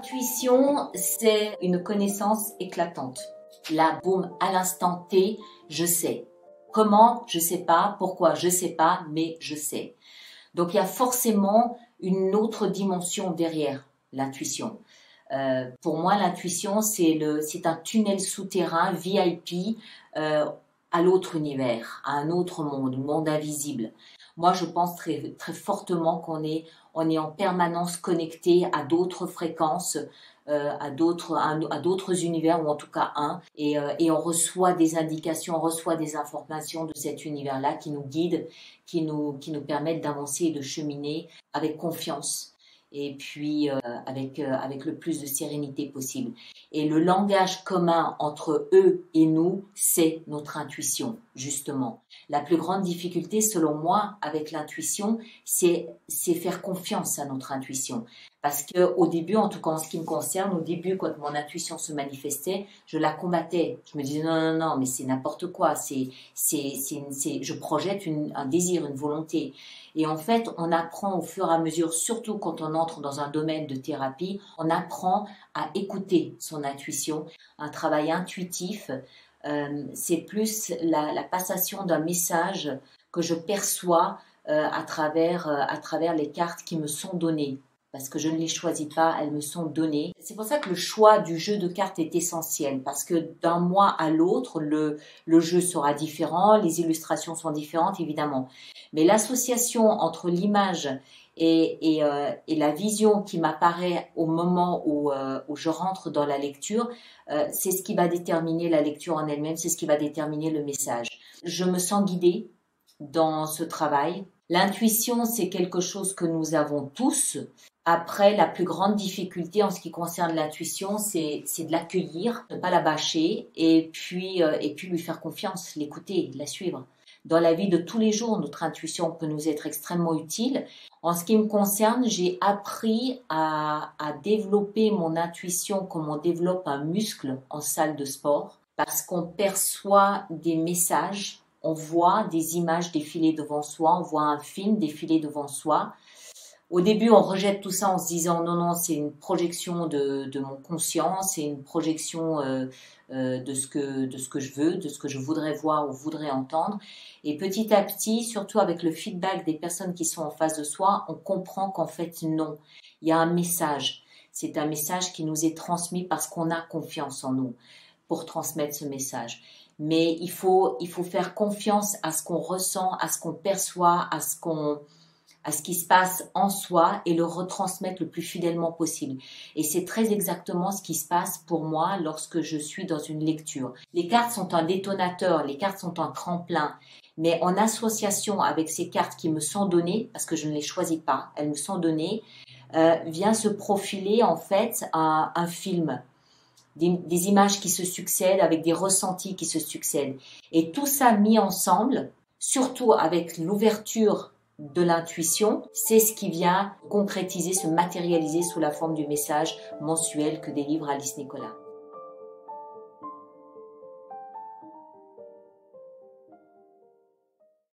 L'intuition, c'est une connaissance éclatante. Là, boum, à l'instant T, je sais. Comment, je sais pas. Pourquoi, je sais pas, mais je sais. Donc, il y a forcément une autre dimension derrière l'intuition. Pour moi, l'intuition, c'est un tunnel souterrain VIP à l'autre univers, à un autre monde invisible. Moi, je pense très, très fortement qu'on est en permanence connecté à d'autres fréquences, à d'autres univers, ou en tout cas et on reçoit des indications, on reçoit des informations de cet univers-là qui nous guident, qui nous permettent d'avancer et de cheminer avec confiance. Et puis avec le plus de sérénité possible. Et le langage commun entre eux et nous, c'est notre intuition, justement. La plus grande difficulté, selon moi, avec l'intuition, c'est faire confiance à notre intuition. Parce qu'au début, en tout cas en ce qui me concerne, au début, quand mon intuition se manifestait, je la combattais. Je me disais non, mais c'est n'importe quoi. Je projette un désir, une volonté. Et en fait, on apprend au fur et à mesure, surtout quand on entre dans un domaine de thérapie, on apprend à écouter son intuition. Un travail intuitif, c'est plus la passation d'un message que je perçois à travers les cartes qui me sont données. Parce que je ne les choisis pas, elles me sont données. C'est pour ça que le choix du jeu de cartes est essentiel, parce que d'un mois à l'autre, le jeu sera différent, les illustrations sont différentes, évidemment. Mais l'association entre l'image et la vision qui m'apparaît au moment où je rentre dans la lecture, c'est ce qui va déterminer la lecture en elle-même, c'est ce qui va déterminer le message. Je me sens guidée dans ce travail. L'intuition, c'est quelque chose que nous avons tous. Après, la plus grande difficulté en ce qui concerne l'intuition, c'est de l'accueillir, de ne pas la bâcher et puis lui faire confiance, l'écouter, la suivre. Dans la vie de tous les jours, notre intuition peut nous être extrêmement utile. En ce qui me concerne, j'ai appris à développer mon intuition comme on développe un muscle en salle de sport, parce qu'on perçoit des messages, on voit des images défiler devant soi, on voit un film défiler devant soi. Au début, on rejette tout ça en se disant non, c'est une projection de mon conscient, c'est une projection de ce que je veux, de ce que je voudrais voir ou voudrais entendre. Et petit à petit, surtout avec le feedback des personnes qui sont en face de soi, on comprend qu'en fait non, il y a un message. C'est un message qui nous est transmis parce qu'on a confiance en nous pour transmettre ce message. Mais il faut faire confiance à ce qu'on ressent, à ce qu'on perçoit, à ce qui se passe en soi et le retransmettre le plus fidèlement possible. Et c'est très exactement ce qui se passe pour moi lorsque je suis dans une lecture. Les cartes sont un détonateur, les cartes sont un tremplin, mais en association avec ces cartes qui me sont données, parce que je ne les choisis pas, elles me sont données, vient se profiler en fait un film. Des images qui se succèdent avec des ressentis qui se succèdent. Et tout ça mis ensemble, surtout avec l'ouverture de l'intuition, c'est ce qui vient concrétiser, se matérialiser sous la forme du message mensuel que délivre Alice Nicolas.